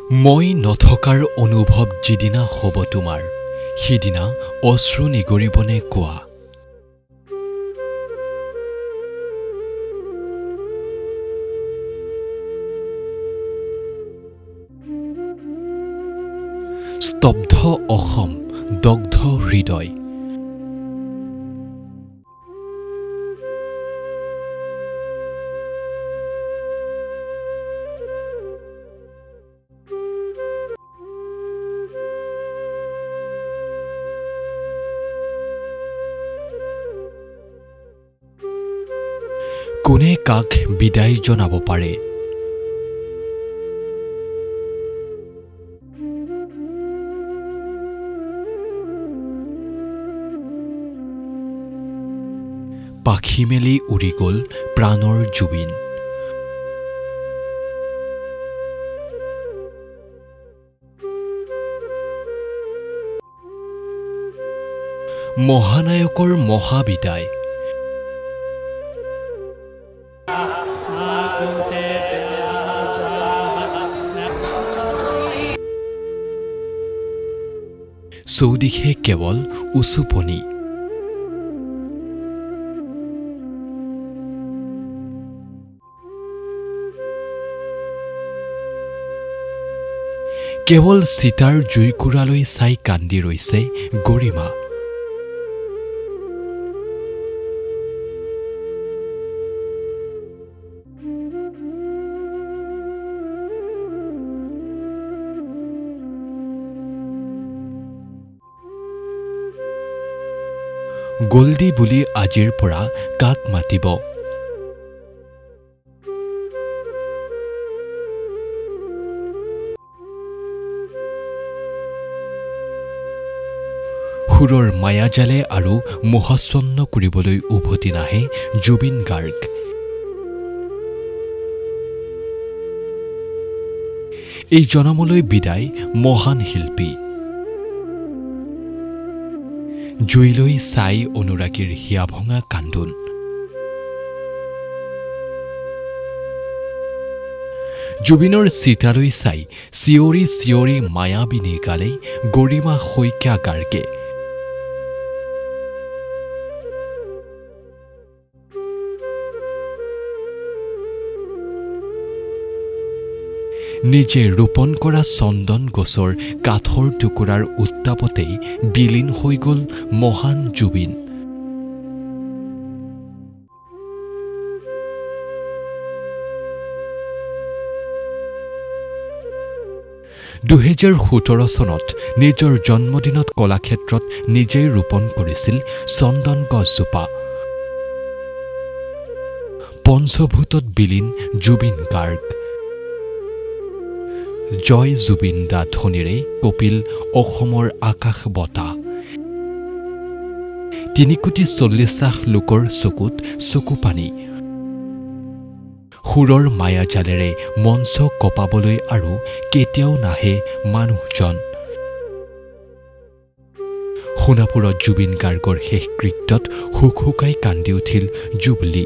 মই নথকাৰ অনুভৱ যিদিনা হ'ব তোমাৰ, সিদিনা অশ্ৰু নিগৰিবনে কোৱা। স্তব্ধ অসম, দগ্ধ হৃদয়। কোনে কাক বিদায় জনাব পাৰে? পাখি মেলি উৰি গ'ল প্ৰাণৰ জুবিন। মহানায়কৰ মহাবিদায়। চৌদিশে কেৱল উচুপনি। কেৱল চিতাৰ জুইকুৰালৈ চাই কান্দি ৰৈছে গৰিমা। গল্ডি বুলি আজিৰ পৰা কাক মাতিব? সুৰৰ মায়াজালে আৰু মোহাচ্ছন্ন কৰিবলৈ উভতি নাহে জুবিন গাৰ্গ। এই জনমলৈ বিদায় মহান শিল্পী। জুইলৈ চাই অনুৰাগীৰ হিয়া ভঙা কান্দোন। জুবিনৰ চিতালৈ চাই চিঞৰি চিঞৰি মায়াবিনী গালে গৰিমা শইকীয়া গাৰ্গে। নিজে ৰোপণ কৰা চন্দন গছৰ কাঠৰ টুকুৰাৰ উত্তাপতেই বিলীন হৈ গ'ল মহান জুবিন। (2017) চনত নিজৰ জন্মদিনত কলাক্ষেত্ৰত নিজেই ৰোপণ কৰিছিল চন্দন গছজোপা। পঞ্চভূতত বিলীন জুবিন গাৰ্গ। জয় জুবিন দা ধ্বনিৰে কপিল অসমৰ আকাশ বঁটা। 3,40,00,000 লোকৰ চকুত চকু পানী। সুৰৰ মায়াজালেৰে মঞ্চ কপাবলৈ আৰু কেতিয়াও নাহে মানুহজন। সোণাপুৰত জুবিন গাৰ্গৰ শেষকৃত্যত হুকহুকাই কান্দি উঠিল জুবলি।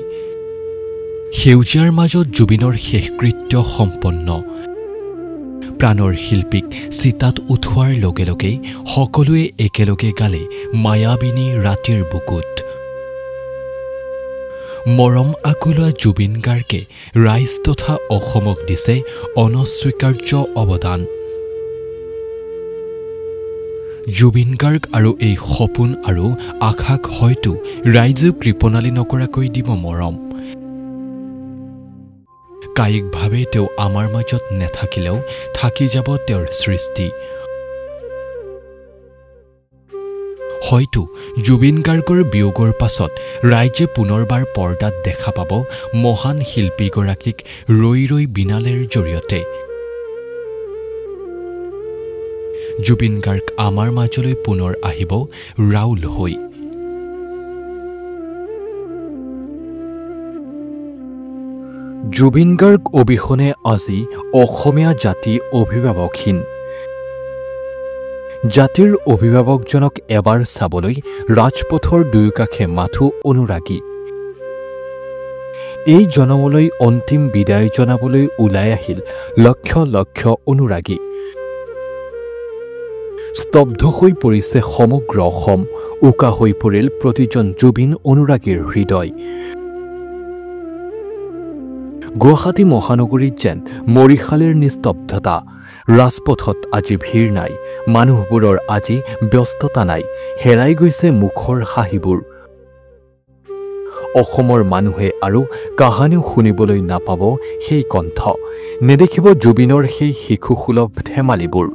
সেউজীয়াৰ মাজত জুবিনৰ শেষকৃত্য সম্পন্ন। প্ৰাণৰ শিল্পীক চিতাত উঠোৱাৰ লগে লগেই সকলোৱে একেলগে গালে মায়াবিনী ৰাতিৰ বুকুত। মৰম আকুলোৱা জুবিন গাৰ্গে ৰাইজ তথা অসমক দিছে অনস্বীকাৰ্য অৱদান। জুবিন গাৰ্গ আৰু এই সপোন আৰু আশাক হয়তো ৰাইজেও কৃপণালী নকৰাকৈ দিব মৰম। কায়িকভাৱে তেওঁ আমাৰ মাজত নেথাকিলেও থাকি যাব তেওঁৰ সৃষ্টি। হয়তো জুবিন গাৰ্গৰ বিয়োগৰ পাছত ৰাইজে পুনৰবাৰ পৰ্দাত দেখা পাব মহান শিল্পীগৰাকীক ৰৈ ৰৈ বিনালেৰ জৰিয়তে। জুবিন গাৰ্গ আমাৰ মাজলৈ পুনৰ আহিব ৰাউল হৈ। জুবিন গাৰ্গ অবিহনে আজি অসমীয়া জাতি অভিভাৱকহীন। জাতিৰ অভিভাৱকজনক এবাৰ চাবলৈ ৰাজপথৰ দুয়োকাষে মাথো অনুৰাগী। এই জনমলৈ অন্তিম বিদায় জনাবলৈ ওলাই আহিল লক্ষ লক্ষ অনুৰাগী। স্তব্ধ হৈ পৰিছে সমগ্ৰ অসম উকা হৈ পৰিল প্ৰতিজন জুবিন অনুৰাগীৰ হৃদয় গুৱাহাটী মহানগৰীত যেন মৰিশালিৰ নিস্তব্ধতা ৰাজপথত আজি ভিৰ নাই মানুহবোৰৰ আজি ব্যস্ততা নাই হেৰাই গৈছে মুখৰ হাঁহিবোৰ অসমৰ মানুহে আৰু কাহানিও শুনিবলৈ নাপাব সেই কণ্ঠ নেদেখিব জুবিনৰ সেই শিশুসুলভ ধেমালিবোৰ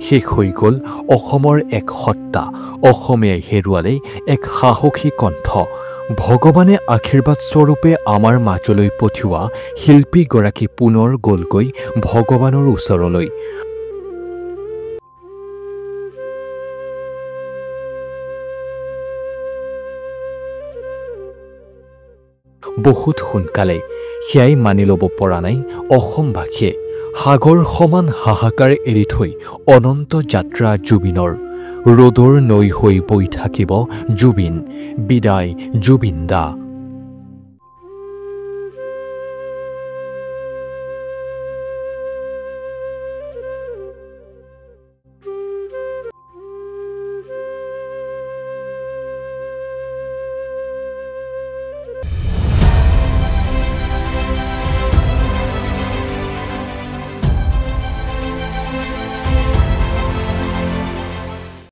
শেষ হৈ গ'ল অসমৰ এক সত্তা অসমীয়াই হেৰুৱালে এক সাহসী কণ্ঠ ভগৱানে আশীৰ্বাদ স্বৰূপে আমাৰ মাজলৈ পঠিওৱা শিল্পীগৰাকী পুনৰ গ'লগৈ ভগৱানৰ ওচৰলৈ বহুত সোনকালে সেয়াই মানি ল'ব পৰা নাই অসমবাসীয়ে সাগৰ সমান হাহাকাৰ এৰি থৈ অনন্ত যাত্ৰা জুবিনৰ ৰ'দৰ নৈ হৈ বৈ থাকিব জুবিন বিদায় জুবিন দা